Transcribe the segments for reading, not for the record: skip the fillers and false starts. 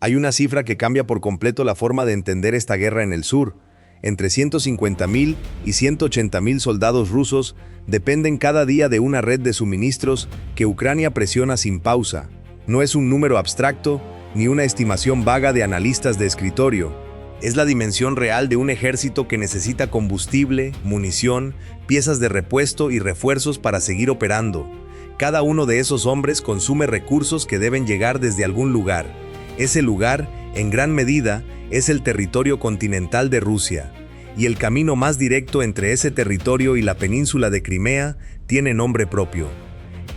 Hay una cifra que cambia por completo la forma de entender esta guerra en el sur. Entre 150.000 y 180.000 soldados rusos dependen cada día de una red de suministros que Ucrania presiona sin pausa. No es un número abstracto ni una estimación vaga de analistas de escritorio. Es la dimensión real de un ejército que necesita combustible, munición, piezas de repuesto y refuerzos para seguir operando. Cada uno de esos hombres consume recursos que deben llegar desde algún lugar. Ese lugar, en gran medida, es el territorio continental de Rusia. Y el camino más directo entre ese territorio y la península de Crimea tiene nombre propio.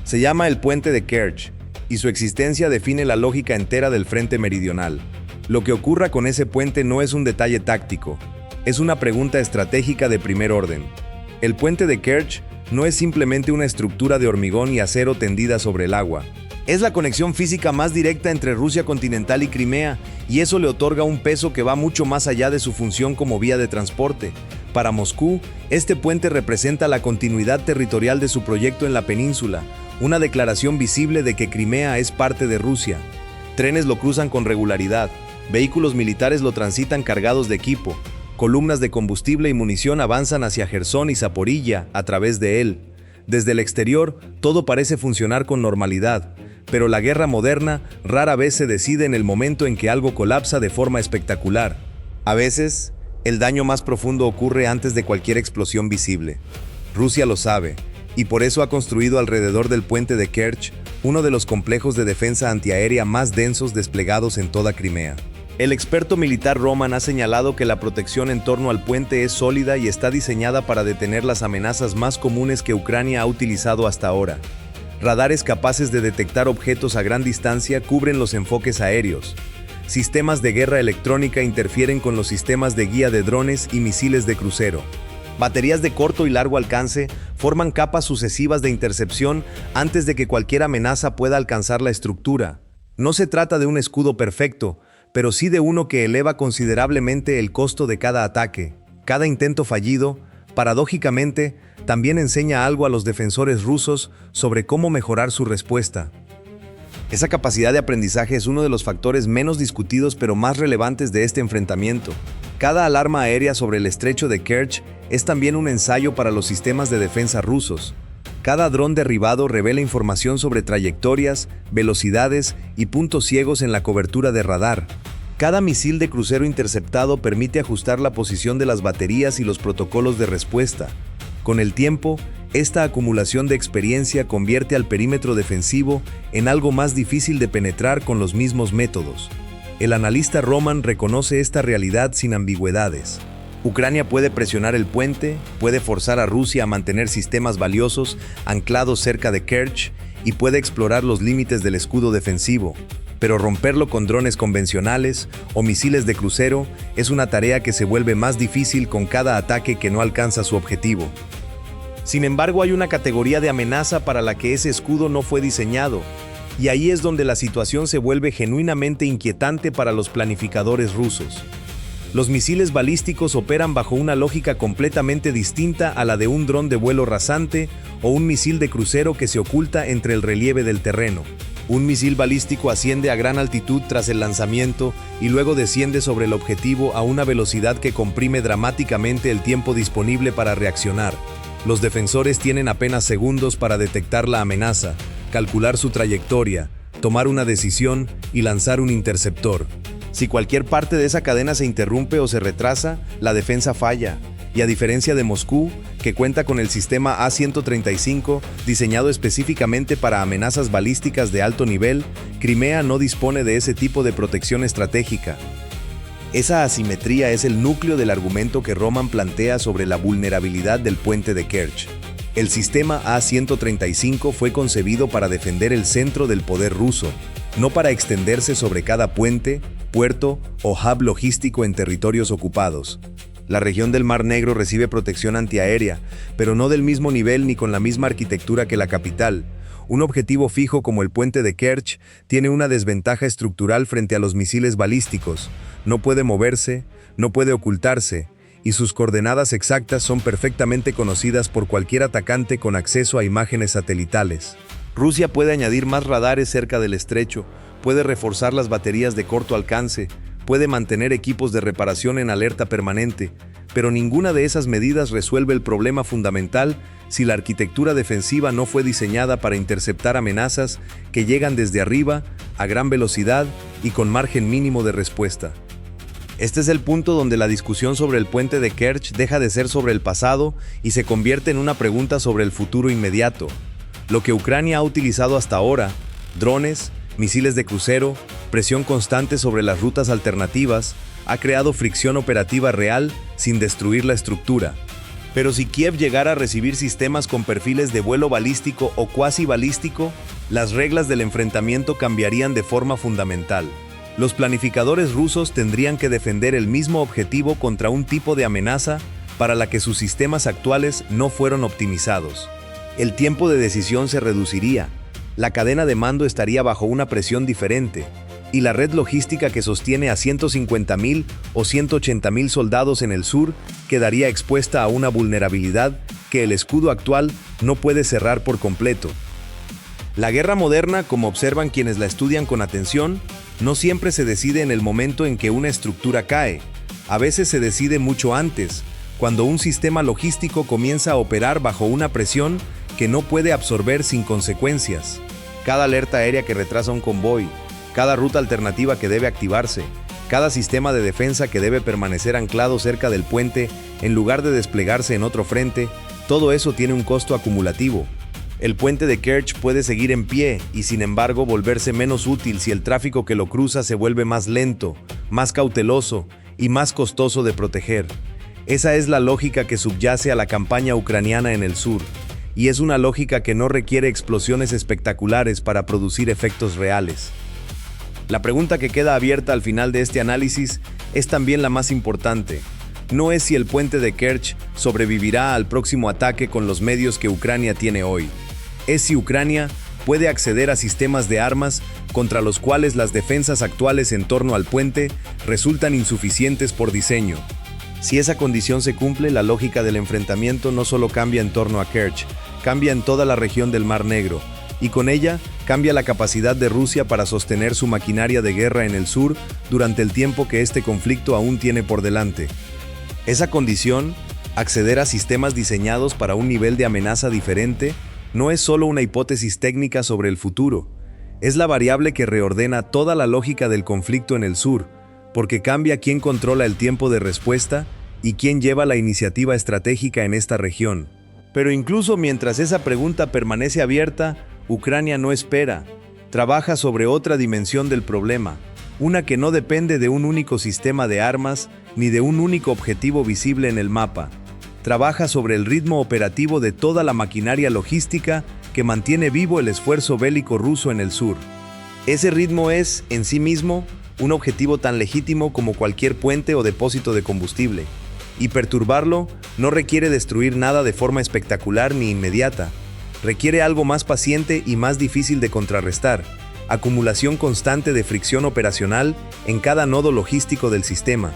Se llama el Puente de Kerch, y su existencia define la lógica entera del frente meridional. Lo que ocurra con ese puente no es un detalle táctico, es una pregunta estratégica de primer orden. El Puente de Kerch no es simplemente una estructura de hormigón y acero tendida sobre el agua. Es la conexión física más directa entre Rusia continental y Crimea, y eso le otorga un peso que va mucho más allá de su función como vía de transporte. Para Moscú, este puente representa la continuidad territorial de su proyecto en la península, una declaración visible de que Crimea es parte de Rusia. Trenes lo cruzan con regularidad, vehículos militares lo transitan cargados de equipo, columnas de combustible y munición avanzan hacia Jersón y Zaporilla a través de él. Desde el exterior, todo parece funcionar con normalidad, pero la guerra moderna rara vez se decide en el momento en que algo colapsa de forma espectacular. A veces, el daño más profundo ocurre antes de cualquier explosión visible. Rusia lo sabe, y por eso ha construido alrededor del puente de Kerch uno de los complejos de defensa antiaérea más densos desplegados en toda Crimea. El experto militar Roman ha señalado que la protección en torno al puente es sólida y está diseñada para detener las amenazas más comunes que Ucrania ha utilizado hasta ahora. Radares capaces de detectar objetos a gran distancia cubren los enfoques aéreos. Sistemas de guerra electrónica interfieren con los sistemas de guía de drones y misiles de crucero. Baterías de corto y largo alcance forman capas sucesivas de intercepción antes de que cualquier amenaza pueda alcanzar la estructura. No se trata de un escudo perfecto, pero sí de uno que eleva considerablemente el costo de cada ataque. Cada intento fallido, paradójicamente, también enseña algo a los defensores rusos sobre cómo mejorar su respuesta. Esa capacidad de aprendizaje es uno de los factores menos discutidos pero más relevantes de este enfrentamiento. Cada alarma aérea sobre el estrecho de Kerch es también un ensayo para los sistemas de defensa rusos. Cada dron derribado revela información sobre trayectorias, velocidades y puntos ciegos en la cobertura de radar. Cada misil de crucero interceptado permite ajustar la posición de las baterías y los protocolos de respuesta. Con el tiempo, esta acumulación de experiencia convierte al perímetro defensivo en algo más difícil de penetrar con los mismos métodos. El analista Roman reconoce esta realidad sin ambigüedades. Ucrania puede presionar el puente, puede forzar a Rusia a mantener sistemas valiosos anclados cerca de Kerch y puede explorar los límites del escudo defensivo. Pero romperlo con drones convencionales o misiles de crucero es una tarea que se vuelve más difícil con cada ataque que no alcanza su objetivo. Sin embargo, hay una categoría de amenaza para la que ese escudo no fue diseñado, y ahí es donde la situación se vuelve genuinamente inquietante para los planificadores rusos. Los misiles balísticos operan bajo una lógica completamente distinta a la de un dron de vuelo rasante o un misil de crucero que se oculta entre el relieve del terreno. Un misil balístico asciende a gran altitud tras el lanzamiento y luego desciende sobre el objetivo a una velocidad que comprime dramáticamente el tiempo disponible para reaccionar. Los defensores tienen apenas segundos para detectar la amenaza, calcular su trayectoria, tomar una decisión y lanzar un interceptor. Si cualquier parte de esa cadena se interrumpe o se retrasa, la defensa falla. Y a diferencia de Moscú, que cuenta con el sistema A-135 diseñado específicamente para amenazas balísticas de alto nivel, Crimea no dispone de ese tipo de protección estratégica. Esa asimetría es el núcleo del argumento que Roman plantea sobre la vulnerabilidad del puente de Kerch. El sistema A-135 fue concebido para defender el centro del poder ruso, no para extenderse sobre cada puente, puerto o hub logístico en territorios ocupados. La región del Mar Negro recibe protección antiaérea, pero no del mismo nivel ni con la misma arquitectura que la capital. Un objetivo fijo como el puente de Kerch tiene una desventaja estructural frente a los misiles balísticos. No puede moverse, no puede ocultarse, y sus coordenadas exactas son perfectamente conocidas por cualquier atacante con acceso a imágenes satelitales. Rusia puede añadir más radares cerca del estrecho, puede reforzar las baterías de corto alcance, puede mantener equipos de reparación en alerta permanente, pero ninguna de esas medidas resuelve el problema fundamental si la arquitectura defensiva no fue diseñada para interceptar amenazas que llegan desde arriba, a gran velocidad y con margen mínimo de respuesta. Este es el punto donde la discusión sobre el puente de Kerch deja de ser sobre el pasado y se convierte en una pregunta sobre el futuro inmediato. Lo que Ucrania ha utilizado hasta ahora, drones, misiles de crucero, presión constante sobre las rutas alternativas, ha creado fricción operativa real sin destruir la estructura. Pero si Kiev llegara a recibir sistemas con perfiles de vuelo balístico o cuasi balístico, las reglas del enfrentamiento cambiarían de forma fundamental. Los planificadores rusos tendrían que defender el mismo objetivo contra un tipo de amenaza para la que sus sistemas actuales no fueron optimizados. El tiempo de decisión se reduciría, la cadena de mando estaría bajo una presión diferente, y la red logística que sostiene a 150.000 o 180.000 soldados en el sur quedaría expuesta a una vulnerabilidad que el escudo actual no puede cerrar por completo. La guerra moderna, como observan quienes la estudian con atención, no siempre se decide en el momento en que una estructura cae. A veces se decide mucho antes, cuando un sistema logístico comienza a operar bajo una presión que no puede absorber sin consecuencias. Cada alerta aérea que retrasa un convoy, cada ruta alternativa que debe activarse, cada sistema de defensa que debe permanecer anclado cerca del puente en lugar de desplegarse en otro frente, todo eso tiene un costo acumulativo. El puente de Kerch puede seguir en pie y sin embargo volverse menos útil si el tráfico que lo cruza se vuelve más lento, más cauteloso y más costoso de proteger. Esa es la lógica que subyace a la campaña ucraniana en el sur, y es una lógica que no requiere explosiones espectaculares para producir efectos reales. La pregunta que queda abierta al final de este análisis es también la más importante. No es si el puente de Kerch sobrevivirá al próximo ataque con los medios que Ucrania tiene hoy. Es si Ucrania puede acceder a sistemas de armas contra los cuales las defensas actuales en torno al puente resultan insuficientes por diseño. Si esa condición se cumple, la lógica del enfrentamiento no solo cambia en torno a Kerch, cambia en toda la región del Mar Negro, y con ella cambia la capacidad de Rusia para sostener su maquinaria de guerra en el sur durante el tiempo que este conflicto aún tiene por delante. Esa condición, acceder a sistemas diseñados para un nivel de amenaza diferente, no es solo una hipótesis técnica sobre el futuro, es la variable que reordena toda la lógica del conflicto en el sur, porque cambia quién controla el tiempo de respuesta y quién lleva la iniciativa estratégica en esta región. Pero incluso mientras esa pregunta permanece abierta, Ucrania no espera, trabaja sobre otra dimensión del problema, una que no depende de un único sistema de armas ni de un único objetivo visible en el mapa. Trabaja sobre el ritmo operativo de toda la maquinaria logística que mantiene vivo el esfuerzo bélico ruso en el sur. Ese ritmo es, en sí mismo, un objetivo tan legítimo como cualquier puente o depósito de combustible, y perturbarlo no requiere destruir nada de forma espectacular ni inmediata. Requiere algo más paciente y más difícil de contrarrestar, acumulación constante de fricción operacional en cada nodo logístico del sistema.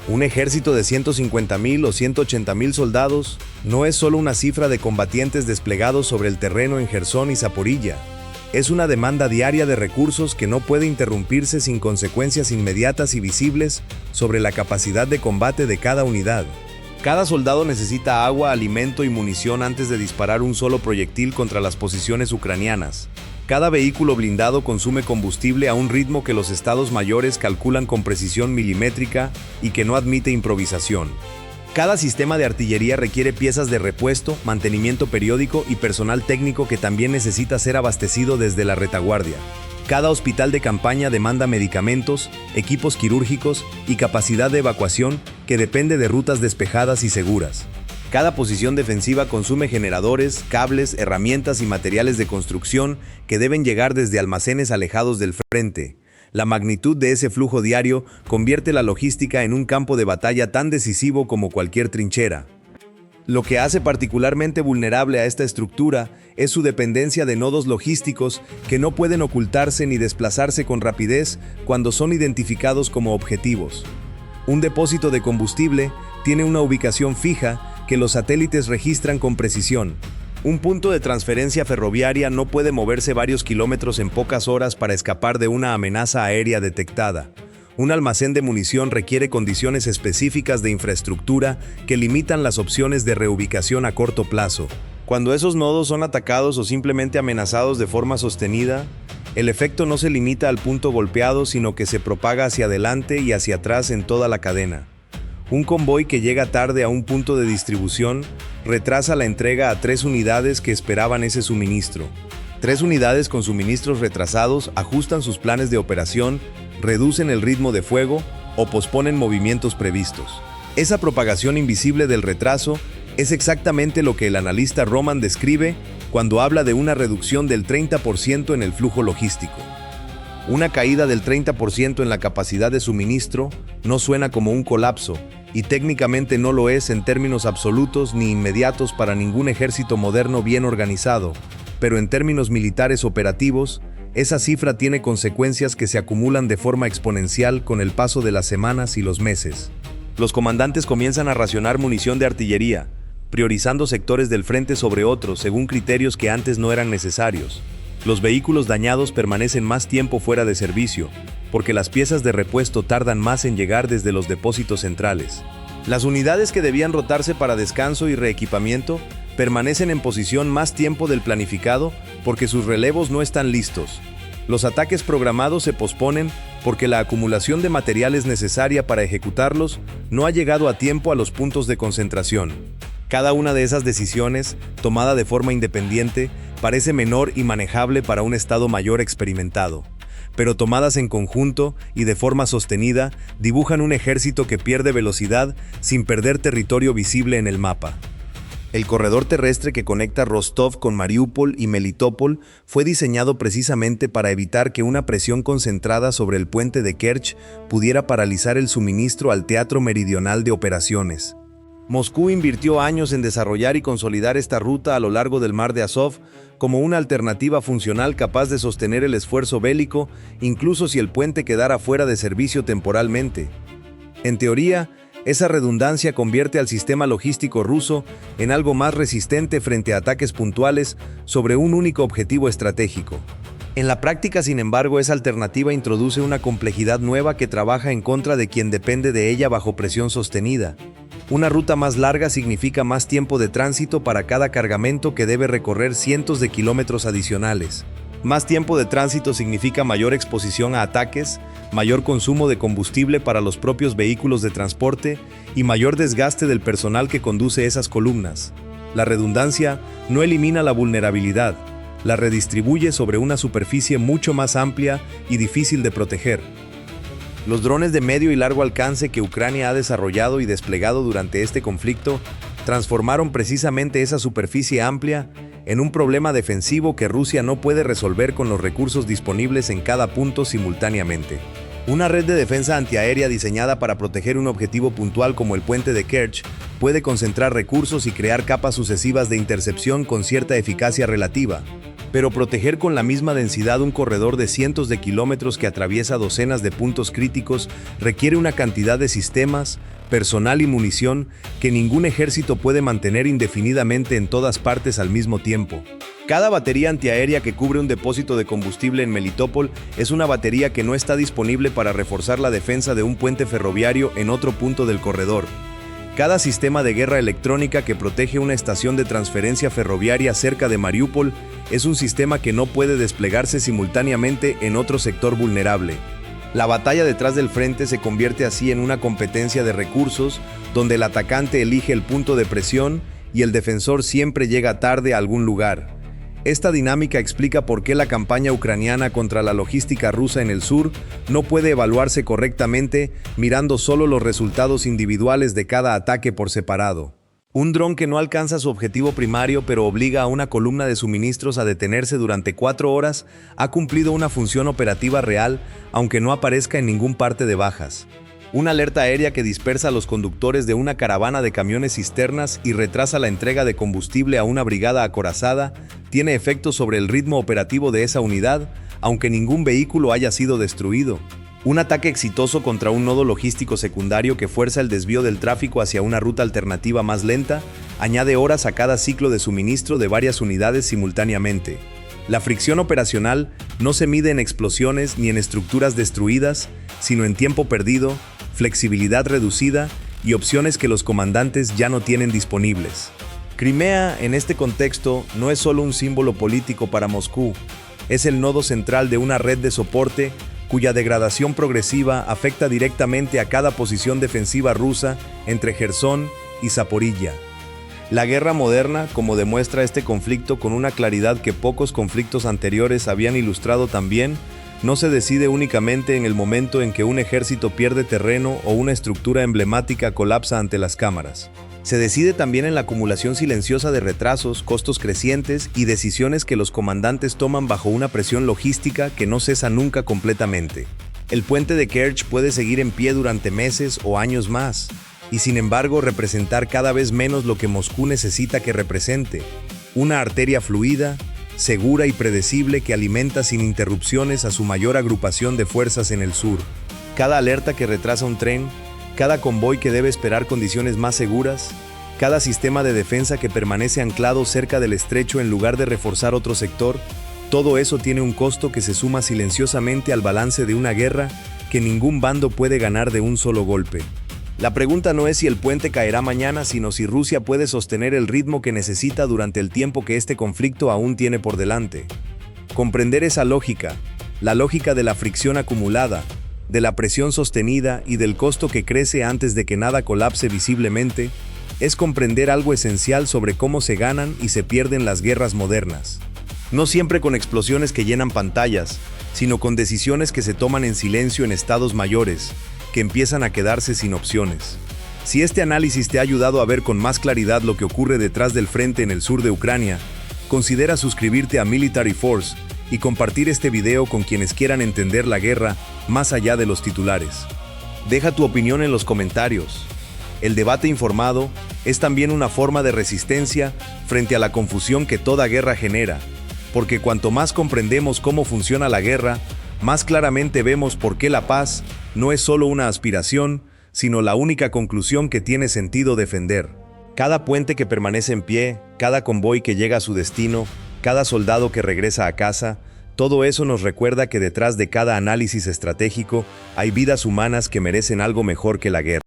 Un ejército de 150.000 o 180.000 soldados no es solo una cifra de combatientes desplegados sobre el terreno en Jersón y Zaporilla. Es una demanda diaria de recursos que no puede interrumpirse sin consecuencias inmediatas y visibles sobre la capacidad de combate de cada unidad. Cada soldado necesita agua, alimento y munición antes de disparar un solo proyectil contra las posiciones ucranianas. Cada vehículo blindado consume combustible a un ritmo que los estados mayores calculan con precisión milimétrica y que no admite improvisación. Cada sistema de artillería requiere piezas de repuesto, mantenimiento periódico y personal técnico que también necesita ser abastecido desde la retaguardia. Cada hospital de campaña demanda medicamentos, equipos quirúrgicos y capacidad de evacuación que depende de rutas despejadas y seguras. Cada posición defensiva consume generadores, cables, herramientas y materiales de construcción que deben llegar desde almacenes alejados del frente. La magnitud de ese flujo diario convierte la logística en un campo de batalla tan decisivo como cualquier trinchera. Lo que hace particularmente vulnerable a esta estructura es su dependencia de nodos logísticos que no pueden ocultarse ni desplazarse con rapidez cuando son identificados como objetivos. Un depósito de combustible tiene una ubicación fija que los satélites registran con precisión. Un punto de transferencia ferroviaria no puede moverse varios kilómetros en pocas horas para escapar de una amenaza aérea detectada. Un almacén de munición requiere condiciones específicas de infraestructura que limitan las opciones de reubicación a corto plazo. Cuando esos nodos son atacados o simplemente amenazados de forma sostenida, el efecto no se limita al punto golpeado, sino que se propaga hacia adelante y hacia atrás en toda la cadena. Un convoy que llega tarde a un punto de distribución retrasa la entrega a 3 unidades que esperaban ese suministro. 3 unidades con suministros retrasados ajustan sus planes de operación, reducen el ritmo de fuego o posponen movimientos previstos. Esa propagación invisible del retraso es exactamente lo que el analista Roman describe cuando habla de una reducción del 30% en el flujo logístico. Una caída del 30% en la capacidad de suministro no suena como un colapso, y técnicamente no lo es en términos absolutos ni inmediatos para ningún ejército moderno bien organizado, pero en términos militares operativos, esa cifra tiene consecuencias que se acumulan de forma exponencial con el paso de las semanas y los meses. Los comandantes comienzan a racionar munición de artillería, priorizando sectores del frente sobre otros según criterios que antes no eran necesarios. Los vehículos dañados permanecen más tiempo fuera de servicio, porque las piezas de repuesto tardan más en llegar desde los depósitos centrales. Las unidades que debían rotarse para descanso y reequipamiento permanecen en posición más tiempo del planificado porque sus relevos no están listos. Los ataques programados se posponen porque la acumulación de materiales necesaria para ejecutarlos no ha llegado a tiempo a los puntos de concentración. Cada una de esas decisiones, tomada de forma independiente, parece menor y manejable para un Estado Mayor experimentado, pero tomadas en conjunto y de forma sostenida, dibujan un ejército que pierde velocidad sin perder territorio visible en el mapa. El corredor terrestre que conecta Rostov con Mariúpol y Melitopol fue diseñado precisamente para evitar que una presión concentrada sobre el puente de Kerch pudiera paralizar el suministro al teatro meridional de operaciones. Moscú invirtió años en desarrollar y consolidar esta ruta a lo largo del mar de Azov como una alternativa funcional capaz de sostener el esfuerzo bélico, incluso si el puente quedara fuera de servicio temporalmente. En teoría, esa redundancia convierte al sistema logístico ruso en algo más resistente frente a ataques puntuales sobre un único objetivo estratégico. En la práctica, sin embargo, esa alternativa introduce una complejidad nueva que trabaja en contra de quien depende de ella bajo presión sostenida. Una ruta más larga significa más tiempo de tránsito para cada cargamento que debe recorrer cientos de kilómetros adicionales. Más tiempo de tránsito significa mayor exposición a ataques, mayor consumo de combustible para los propios vehículos de transporte y mayor desgaste del personal que conduce esas columnas. La redundancia no elimina la vulnerabilidad, la redistribuye sobre una superficie mucho más amplia y difícil de proteger. Los drones de medio y largo alcance que Ucrania ha desarrollado y desplegado durante este conflicto transformaron precisamente esa superficie amplia en un problema defensivo que Rusia no puede resolver con los recursos disponibles en cada punto simultáneamente. Una red de defensa antiaérea diseñada para proteger un objetivo puntual como el puente de Kerch puede concentrar recursos y crear capas sucesivas de intercepción con cierta eficacia relativa. Pero proteger con la misma densidad un corredor de cientos de kilómetros que atraviesa docenas de puntos críticos requiere una cantidad de sistemas, personal y munición que ningún ejército puede mantener indefinidamente en todas partes al mismo tiempo. Cada batería antiaérea que cubre un depósito de combustible en Melitopol es una batería que no está disponible para reforzar la defensa de un puente ferroviario en otro punto del corredor. Cada sistema de guerra electrónica que protege una estación de transferencia ferroviaria cerca de Mariúpol es un sistema que no puede desplegarse simultáneamente en otro sector vulnerable. La batalla detrás del frente se convierte así en una competencia de recursos, donde el atacante elige el punto de presión y el defensor siempre llega tarde a algún lugar. Esta dinámica explica por qué la campaña ucraniana contra la logística rusa en el sur no puede evaluarse correctamente mirando solo los resultados individuales de cada ataque por separado. Un dron que no alcanza su objetivo primario pero obliga a una columna de suministros a detenerse durante 4 horas ha cumplido una función operativa real, aunque no aparezca en ningún parte de bajas. Una alerta aérea que dispersa a los conductores de una caravana de camiones cisternas y retrasa la entrega de combustible a una brigada acorazada tiene efectos sobre el ritmo operativo de esa unidad, aunque ningún vehículo haya sido destruido. Un ataque exitoso contra un nodo logístico secundario que fuerza el desvío del tráfico hacia una ruta alternativa más lenta añade horas a cada ciclo de suministro de varias unidades simultáneamente. La fricción operacional no se mide en explosiones ni en estructuras destruidas, sino en tiempo perdido, flexibilidad reducida y opciones que los comandantes ya no tienen disponibles. Crimea, en este contexto, no es solo un símbolo político para Moscú, es el nodo central de una red de soporte cuya degradación progresiva afecta directamente a cada posición defensiva rusa entre Jersón y Zaporilla. La guerra moderna, como demuestra este conflicto con una claridad que pocos conflictos anteriores habían ilustrado también, no se decide únicamente en el momento en que un ejército pierde terreno o una estructura emblemática colapsa ante las cámaras. Se decide también en la acumulación silenciosa de retrasos, costos crecientes y decisiones que los comandantes toman bajo una presión logística que no cesa nunca completamente. El puente de Kerch puede seguir en pie durante meses o años más, y sin embargo representar cada vez menos lo que Moscú necesita que represente: una arteria fluida, segura y predecible que alimenta sin interrupciones a su mayor agrupación de fuerzas en el sur. Cada alerta que retrasa un tren, cada convoy que debe esperar condiciones más seguras, cada sistema de defensa que permanece anclado cerca del estrecho en lugar de reforzar otro sector, todo eso tiene un costo que se suma silenciosamente al balance de una guerra que ningún bando puede ganar de un solo golpe. La pregunta no es si el puente caerá mañana, sino si Rusia puede sostener el ritmo que necesita durante el tiempo que este conflicto aún tiene por delante. Comprender esa lógica, la lógica de la fricción acumulada, de la presión sostenida y del costo que crece antes de que nada colapse visiblemente, es comprender algo esencial sobre cómo se ganan y se pierden las guerras modernas. No siempre con explosiones que llenan pantallas, sino con decisiones que se toman en silencio en estados mayores, que empiezan a quedarse sin opciones. Si este análisis te ha ayudado a ver con más claridad lo que ocurre detrás del frente en el sur de Ucrania, considera suscribirte a Military Force y compartir este video con quienes quieran entender la guerra más allá de los titulares. Deja tu opinión en los comentarios. El debate informado es también una forma de resistencia frente a la confusión que toda guerra genera, porque cuanto más comprendemos cómo funciona la guerra, más claramente vemos por qué la paz no es solo una aspiración, sino la única conclusión que tiene sentido defender. Cada puente que permanece en pie, cada convoy que llega a su destino, cada soldado que regresa a casa, todo eso nos recuerda que detrás de cada análisis estratégico hay vidas humanas que merecen algo mejor que la guerra.